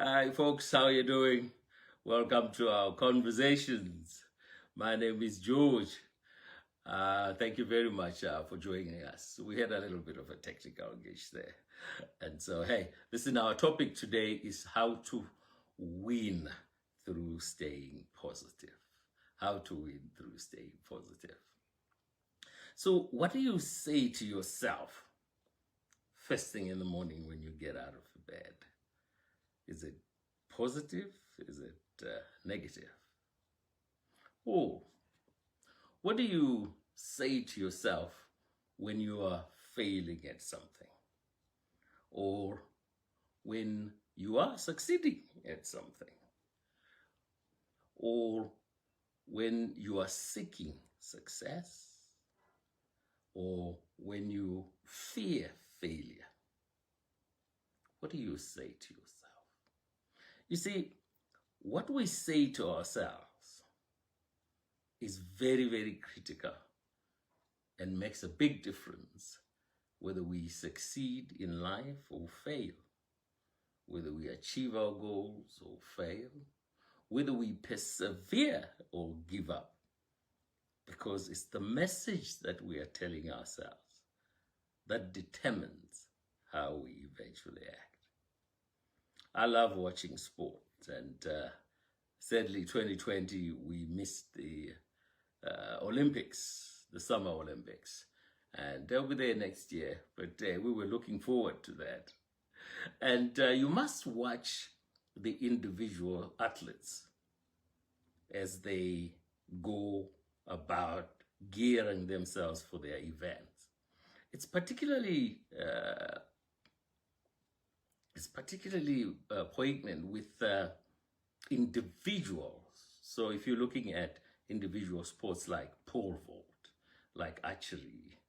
Hi, folks. How you doing? Welcome to our conversations. My name is George. Thank you very much for joining us. We had a little bit of a technical glitch there. And so, hey, listen, our topic today is how to win through staying positive. How to win through staying positive. So, what do you say to yourself first thing in the morning when you get out of bed? Is it positive? Is it negative? Or what do you say to yourself when you are failing at something? Or when you are succeeding at something? Or when you are seeking success? Or when you fear failure? What do you say to yourself? You see, what we say to ourselves is very, very critical and makes a big difference whether we succeed in life or fail, whether we achieve our goals or fail, whether we persevere or give up, because it's the message that we are telling ourselves that determines how we eventually act. I love watching sport, and sadly 2020 we missed the Olympics, the Summer Olympics, and they'll be there next year, but we were looking forward to that. And you must watch the individual athletes as they go about gearing themselves for their events. It's particularly poignant with individuals. So if you're looking at individual sports like pole vault, like archery,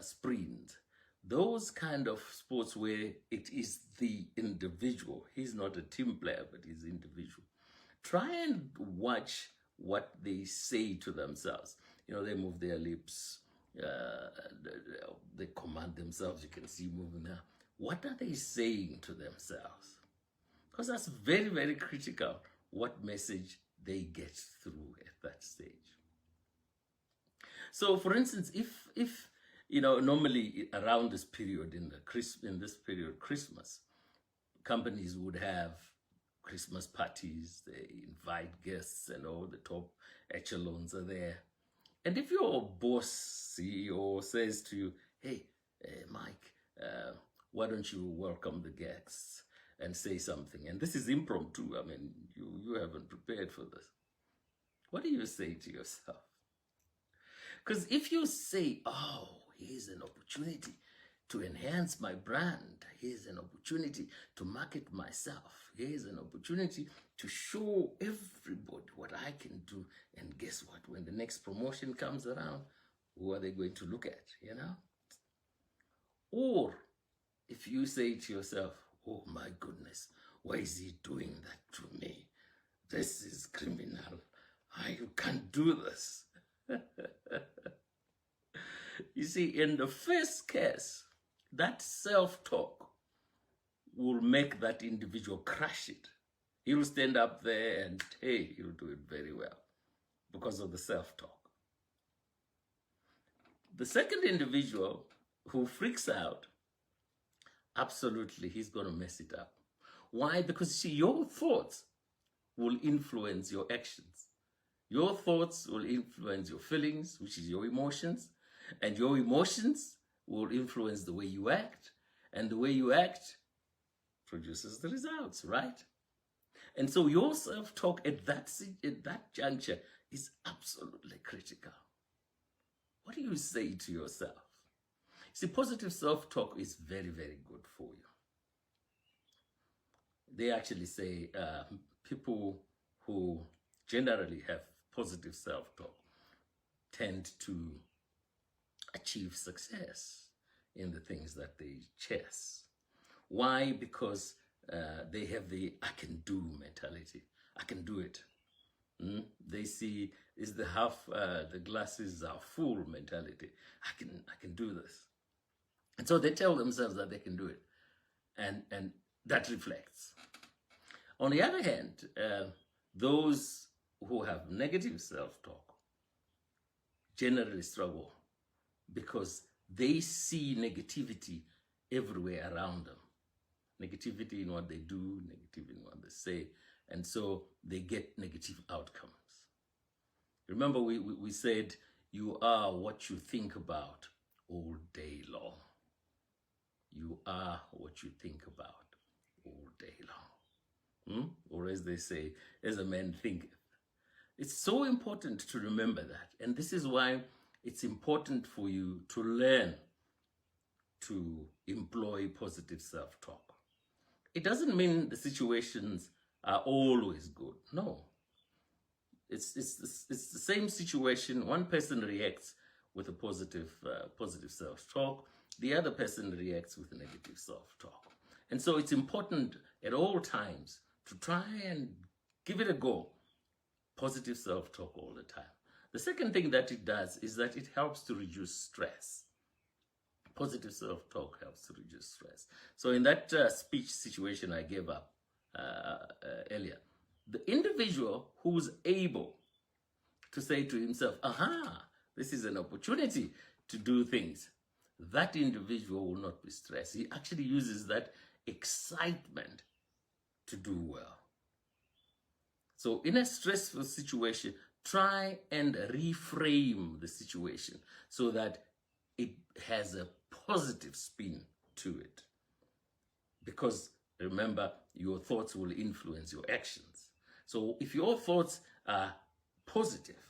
sprint, those kind of sports where it is the individual. He's not a team player, but he's individual. Try and watch what they say to themselves. You know, they move their lips, they command themselves. You can see moving now. What are they saying to themselves? Because that's very, very critical, what message they get through at that stage. So, for instance, if you know, normally around this period, in this period, Christmas, companies would have Christmas parties. They invite guests, and all the top echelons are there. And if your boss, CEO, says to you, "Hey, Mike, why don't you welcome the guests and say something?" And this is impromptu. I mean, you haven't prepared for this. What do you say to yourself? Because if you say, "Oh, here's an opportunity to enhance my brand. Here's an opportunity to market myself. Here's an opportunity to show everybody what I can do." And guess what? When the next promotion comes around, who are they going to look at, you know? Or if you say to yourself, "Oh my goodness, why is he doing that to me? This is criminal. You can't do this." You see, in the first case, that self-talk will make that individual crush it. He'll stand up there and, hey, he'll do it very well because of the self-talk. The second individual who freaks out, absolutely, he's going to mess it up. Why? Because, see, your thoughts will influence your actions. Your thoughts will influence your feelings, which is your emotions, and your emotions will influence the way you act, and the way you act produces the results, right? And so your self-talk at that juncture is absolutely critical. What do you say to yourself? See, positive self-talk is very, very good for you. They actually say people who generally have positive self-talk tend to achieve success in the things that they chase. Why? Because they have the "I can do" mentality. I can do it. They see is the glasses are full mentality. I can do this. And so they tell themselves that they can do it. And that reflects. On the other hand, those who have negative self-talk generally struggle because they see negativity everywhere around them. Negativity in what they do, negativity in what they say, and so they get negative outcomes. Remember, we said you are what you think about all day long. You are what you think about all day long. Or as they say, as a man thinketh. It's so important to remember that. And this is why it's important for you to learn to employ positive self-talk. It doesn't mean the situations are always good. No. It's the same situation. One person reacts with a positive self-talk. The other person reacts with negative self-talk. And so it's important at all times to try and give it a go. Positive self-talk all the time. The second thing that it does is that it helps to reduce stress. Positive self-talk helps to reduce stress. So in that speech situation I gave up earlier, the individual who's able to say to himself, aha, this is an opportunity to do things, that individual will not be stressed. He actually uses that excitement to do well. So in a stressful situation, try and reframe the situation so that it has a positive spin to it. Because remember, your thoughts will influence your actions. So if your thoughts are positive,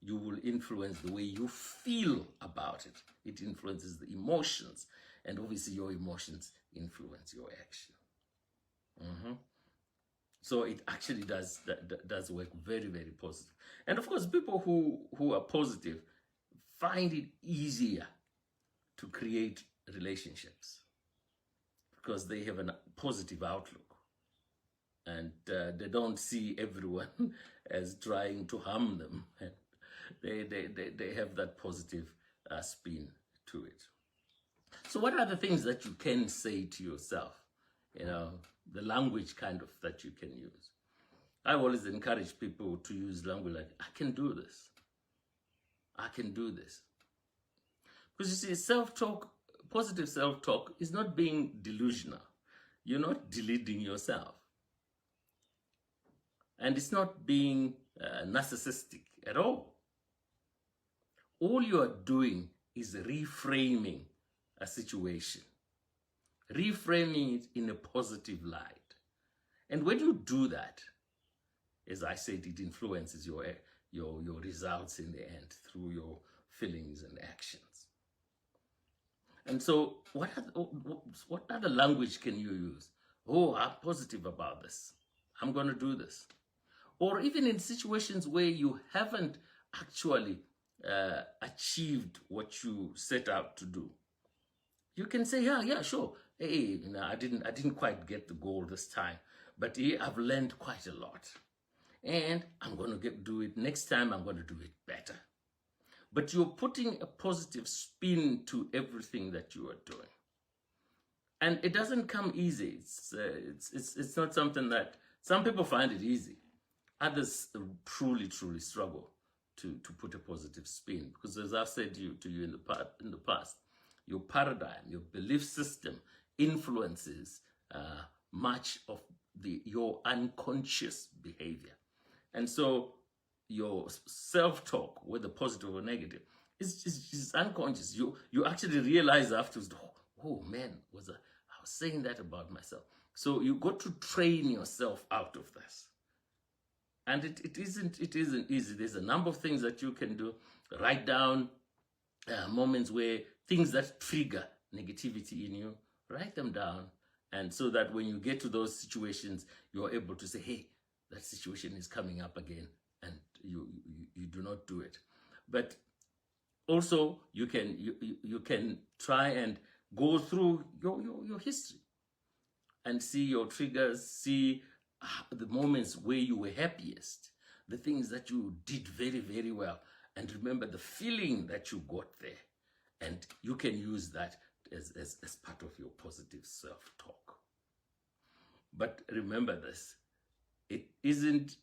you will influence the way you feel about it. It influences the emotions, and obviously your emotions influence your action. So it actually does work very, very positive. And of course, people who are positive find it easier to create relationships because they have a positive outlook, and they don't see everyone as trying to harm them. They have that positive spin to it. So what are the things that you can say to yourself? You know, the language kind of that you can use. I always encourage people to use language like, I can do this. I can do this. Because you see, self-talk, positive self-talk is not being delusional. You're not deluding yourself. And it's not being narcissistic at all. All you are doing is reframing a situation. Reframing it in a positive light. And when you do that, as I said, it influences your results in the end through your feelings and actions. And so what other language can you use? Oh, I'm positive about this. I'm going to do this. Or even in situations where you haven't actually achieved what you set out to do. You can say, yeah, sure. Hey, I didn't quite get the goal this time, but I've learned quite a lot. And I'm going to do it next time. I'm going to do it better. But you're putting a positive spin to everything that you are doing. And it doesn't come easy. It's not something that some people find it easy. Others truly struggle to put a positive spin. Because as I've said to you in the past, your paradigm, your belief system influences much of your unconscious behavior. And so your self-talk, whether positive or negative, is unconscious. You actually realize afterwards, oh man, I was saying that about myself. So you got to train yourself out of this. And it isn't easy. There's a number of things that you can do. Write down moments where things that trigger negativity in you, write them down. And so that when you get to those situations, you're able to say, hey, that situation is coming up again, and you do not do it. But also you can try and go through your history and see your triggers, see the moments where you were happiest, the things that you did very, very well, and remember the feeling that you got there. And you can use that as part of your positive self-talk. But remember this, it isn't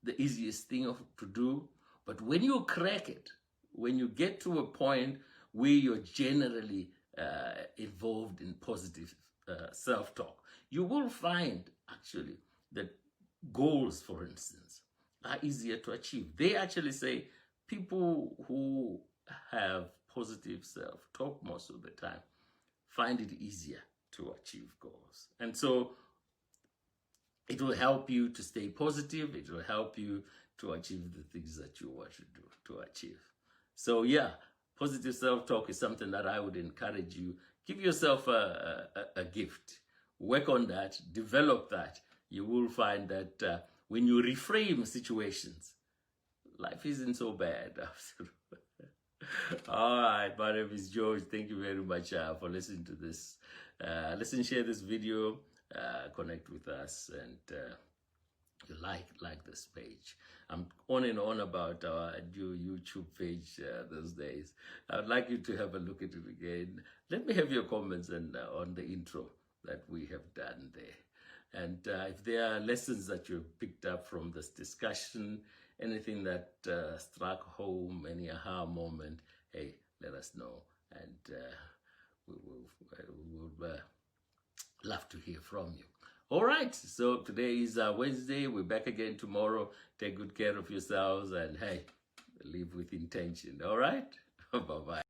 the easiest thing to do, but when you crack it, when you get to a point where you're generally involved in positive self-talk, you will find actually that goals, for instance, are easier to achieve. They actually say people who have positive self-talk most of the time find it easier to achieve goals. And so it will help you to stay positive. It will help you to achieve the things that you want to do, to achieve. So yeah, positive self-talk is something that I would encourage you. Give yourself a gift. Work on that. Develop that. You will find that when you reframe situations, life isn't so bad. All right, my name is George. Thank you very much for listening to this. Share this video, connect with us, and like this page. I'm on and on about our new YouTube page those days. I'd like you to have a look at it again. Let me have your comments on the intro that we have done there. And if there are lessons that you've picked up from this discussion, anything that struck home, any aha moment, hey, let us know. And we will love to hear from you. All right, so today is Wednesday. We're back again tomorrow. Take good care of yourselves and, hey, live with intention. All right? Bye-bye.